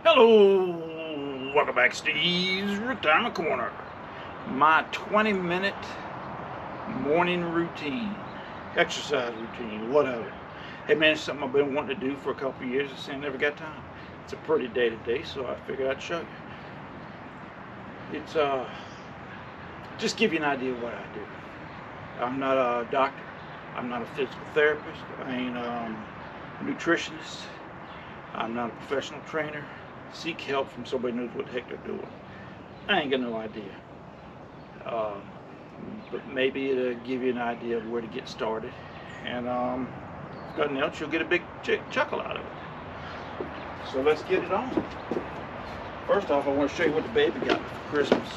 Hello, welcome back to Steve's Retirement Corner. My 20-minute morning routine, exercise routine, whatever. Hey man, it's something I've been wanting to do for a couple of years. I never got time. It's a pretty day to day, so I figured I'd show you. It's just give you an idea of what I do. I'm not a doctor. I'm not a physical therapist. I ain't a nutritionist. I'm not a professional trainer. Seek help from somebody who knows what the heck they're doing. I ain't got no idea. But maybe it'll give you an idea of where to get started. And if nothing else, you'll get a big chuckle out of it. So let's get it on. First off, I want to show you what the baby got me for Christmas.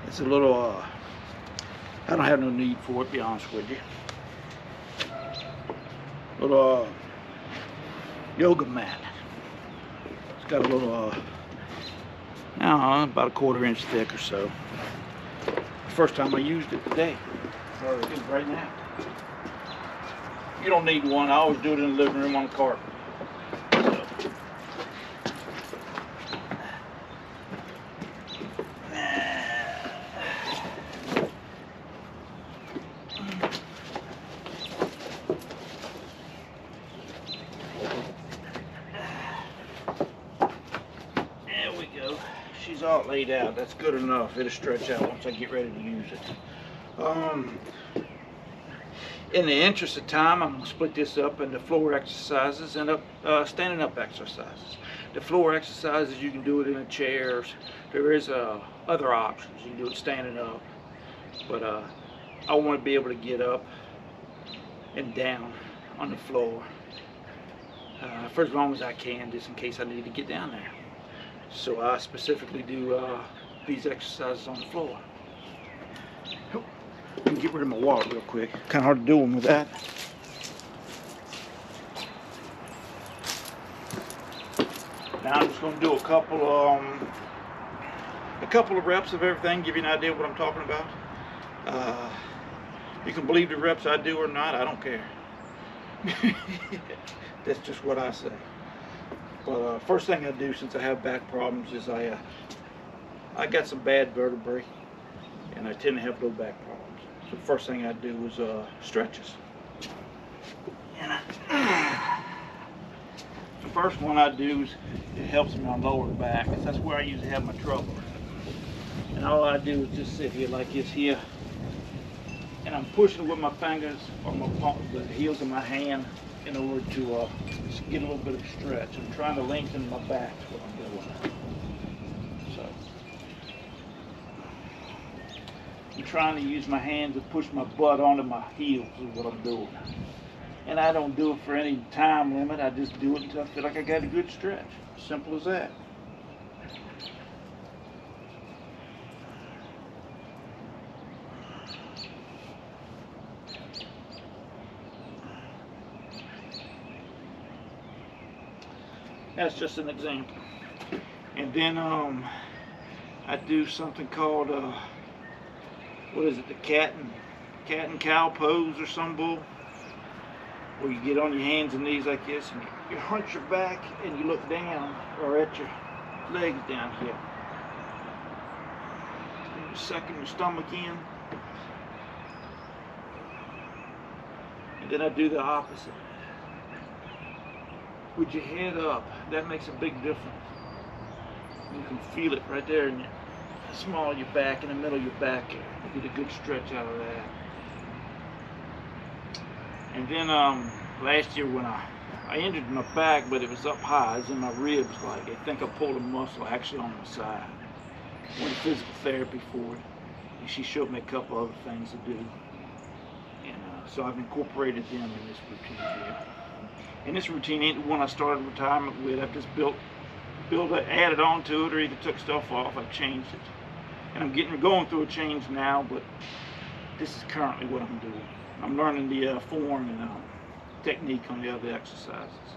It's a little, I don't have no need for it, to be honest with you. Little yoga mat. It's got a little, about a 1/4 inch thick or so. First time I used it today, or right now. You don't need one. I always do it in the living room on the carpet. She's all laid out. That's good enough. It'll stretch out once I get ready to use it. In the interest of time, I'm going to split this up into floor exercises and standing up exercises. The floor exercises, you can do it in a chair. There is other options. You can do it standing up. But I want to be able to get up and down on the floor for as long as I can, just in case I need to get down there. So I specifically do these exercises on the floor. Let me get rid of my wallet real quick. Kind of hard to do them with that. Now I'm just going to do a couple of reps of everything, give you an idea of what I'm talking about. You can believe the reps I do or not, I don't care. That's just what I say. But first thing I do, since I have back problems, is I got some bad vertebrae, and I tend to have low back problems. So first thing I do is stretches. And the first one I do is it helps me on lower back, because that's where I usually have my trouble. And all I do is just sit here like this here, and I'm pushing with my fingers or the heels of my hand in order to just get a little bit of stretch. I'm trying to lengthen my back is what I'm doing. So I'm trying to use my hands to push my butt onto my heels is what I'm doing. And I don't do it for any time limit. I just do it until I feel like I got a good stretch. Simple as that. That's just an example. And then I do something called what is it, the cat and cow pose or some bull, where you get on your hands and knees like this, and you hunch your back and you look down or at your legs down here. And you're sucking your stomach in. And then I do the opposite. With your head up, that makes a big difference. You can feel it right there in the small of your back, in the middle of your back. You get a good stretch out of that. And then last year when I injured my back, but it was up high, it was in my ribs, like I think I pulled a muscle actually on the side. Went to physical therapy for it, and she showed me a couple other things to do. And so I've incorporated them in this routine here. And this routine ain't the one I started retirement with. I've just added on to it, or either took stuff off. I've changed it, and I'm going through a change now. But this is currently what I'm doing. I'm learning the form and technique on the other exercises.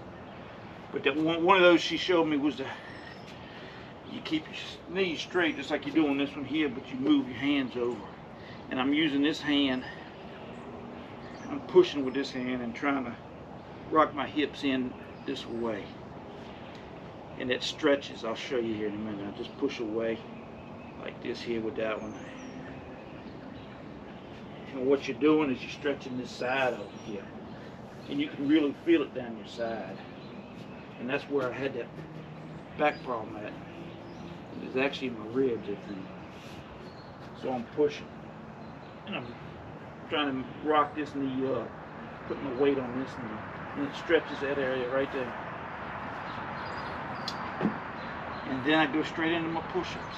But that one of those she showed me was you keep your knees straight, just like you're doing this one here, but you move your hands over. And I'm using this hand. I'm pushing with this hand and trying to rock my hips in this way, and it stretches. I'll show you here in a minute. I just push away like this here with that one. And what you're doing is you're stretching this side over here, and you can really feel it down your side. And that's where I had that back problem at. It's actually in my ribs, I think. So I'm pushing, and I'm trying to rock this knee up, putting my weight on this knee, and it stretches that area right there. And then I go straight into my push-ups.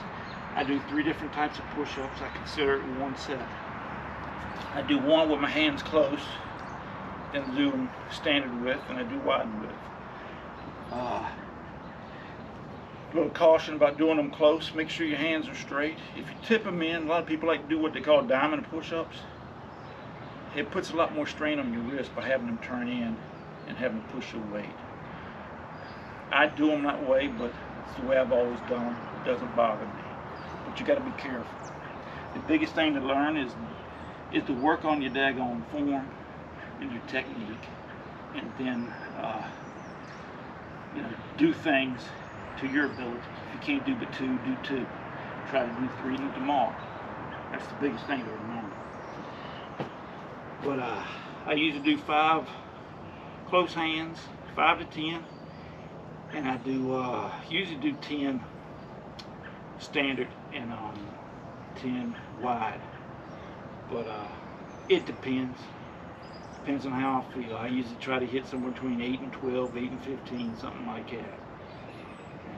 I do 3 different types of push-ups. I consider it one set. I do one with my hands close, then I do them standard width, and I do wide width. A little caution about doing them close. Make sure your hands are straight. If you tip them in, a lot of people like to do what they call diamond push-ups. It puts a lot more strain on your wrist by having them turn in and having to push your weight. I do them that way, but it's the way I've always done them. It doesn't bother me. But you got to be careful. The biggest thing to learn is to work on your daggone form and your technique, and then do things to your ability. If you can't do but 2, do 2. Try to do 3 tomorrow. That's the biggest thing to remember. But I usually do 5 close hands, 5 to 10, and I do usually do 10 standard and 10 wide. But it depends. Depends on how I feel. I usually try to hit somewhere between 8 and 12, 8 and 15, something like that.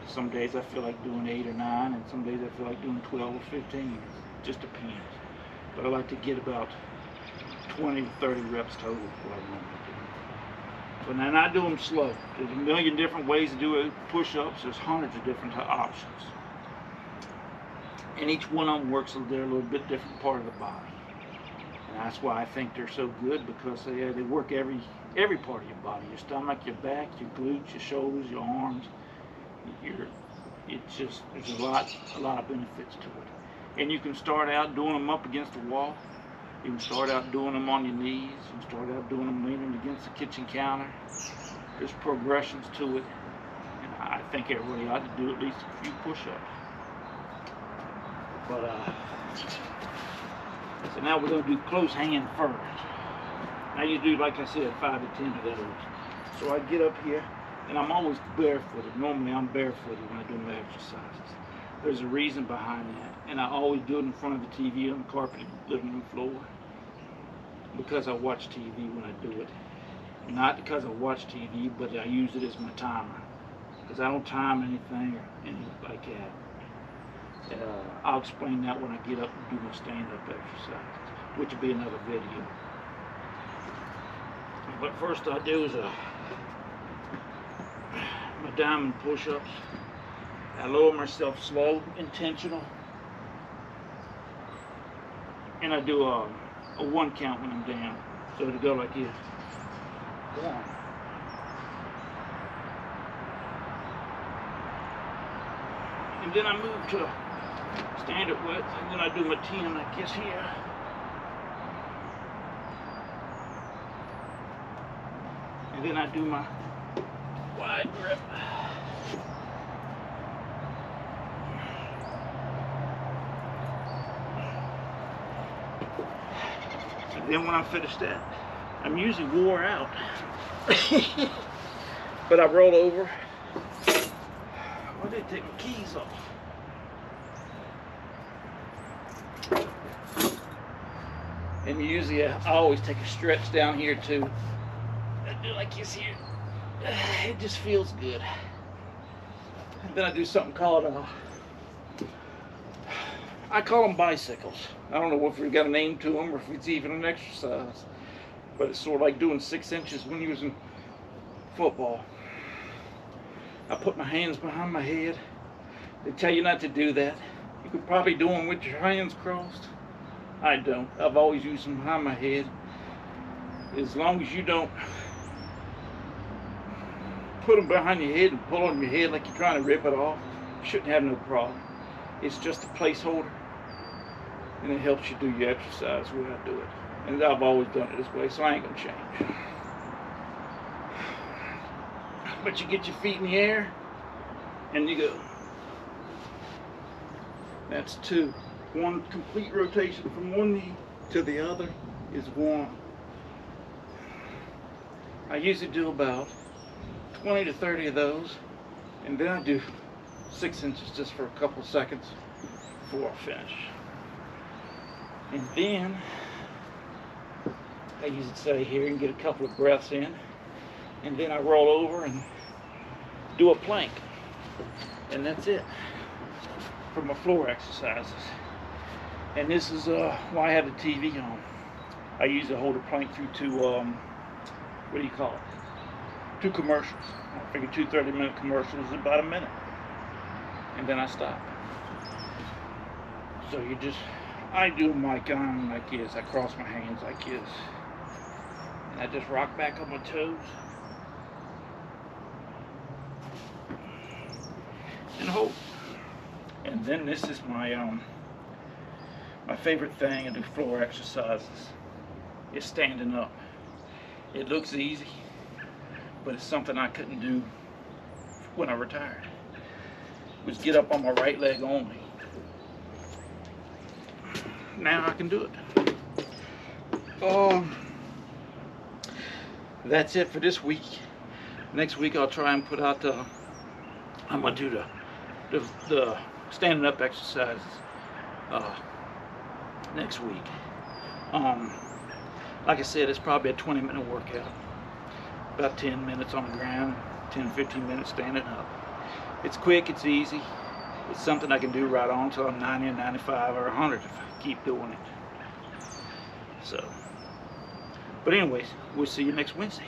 Some days I feel like doing 8 or 9, and some days I feel like doing 12 or 15. It just depends. But I like to get about 20 to 30 reps total before I want to do it. But then I do them slow. There's a million different ways to do push-ups. There's hundreds of different options. And each one of them works their little bit different part of the body. And that's why I think they're so good, because they work every part of your body. Your stomach, your back, your glutes, your shoulders, your arms. It's just, there's a lot of benefits to it. And you can start out doing them up against the wall. You can start out doing them on your knees. You can start out doing them leaning against the kitchen counter. There's progressions to it. And I think everybody ought to do at least a few push-ups. But so now we're going to do close hand first. Now you do, like I said, 5 to 10 of those. So I get up here, and I'm always barefooted. Normally I'm barefooted when I do my exercises. There's a reason behind that, and I always do it in front of the TV on the carpeted living room floor, because I watch TV when I do it. Not because I watch TV, but I use it as my timer, because I don't time anything or anything like that. I'll explain that when I get up and do my stand-up exercises, which will be another video. But first I do is my diamond push-ups. I lower myself slow, intentional, and I do a 1 count when I'm down. So to go like this. 1. And then I move to standard width, and then I do my 10 like this here. And then I do my wide grip. And then when I finish that, I'm usually wore out. But I roll over. Why did they take my keys off? And usually I always take a stretch down here too. I do like this here. It just feels good. And then I do something called I call them bicycles. I don't know if we've got a name to them or if it's even an exercise, but it's sort of like doing 6 inches when you was in football. I put my hands behind my head. They tell you not to do that. You could probably do them with your hands crossed. I don't. I've always used them behind my head. As long as you don't put them behind your head and pull on your head like you're trying to rip it off, you shouldn't have no problem. It's just a placeholder, and it helps you do your exercise the way I do it. And I've always done it this way, so I ain't gonna change. But you get your feet in the air and you go. That's 2. One complete rotation from one knee to the other is 1. I usually do about 20 to 30 of those, and then I do 6 inches just for a couple seconds before I finish. And then I usually stay here and get a couple of breaths in, and then I roll over and do a plank, and that's it for my floor exercises. And this is why I have the TV on. I usually hold a plank through 2 what do you call it, 2 commercials. I figure 2 30-minute commercials is about a minute, and then I stop. So you just, I do my arm like this, I cross my hands like this, and I just rock back on my toes and hold. And then this is my my favorite thing to do floor exercises is standing up. It looks easy, but it's something I couldn't do when I retired. Was get up on my right leg only. Now I can do it. That's it for this week. Next week I'll try and put out I'm gonna do the standing up exercises next week. Like I said, it's probably a 20-minute workout. About 10 minutes on the ground, 10-15 minutes standing up. It's quick, it's easy. It's something I can do right on until I'm 90 or 95 or 100 if I keep doing it. So, but anyways, we'll see you next Wednesday.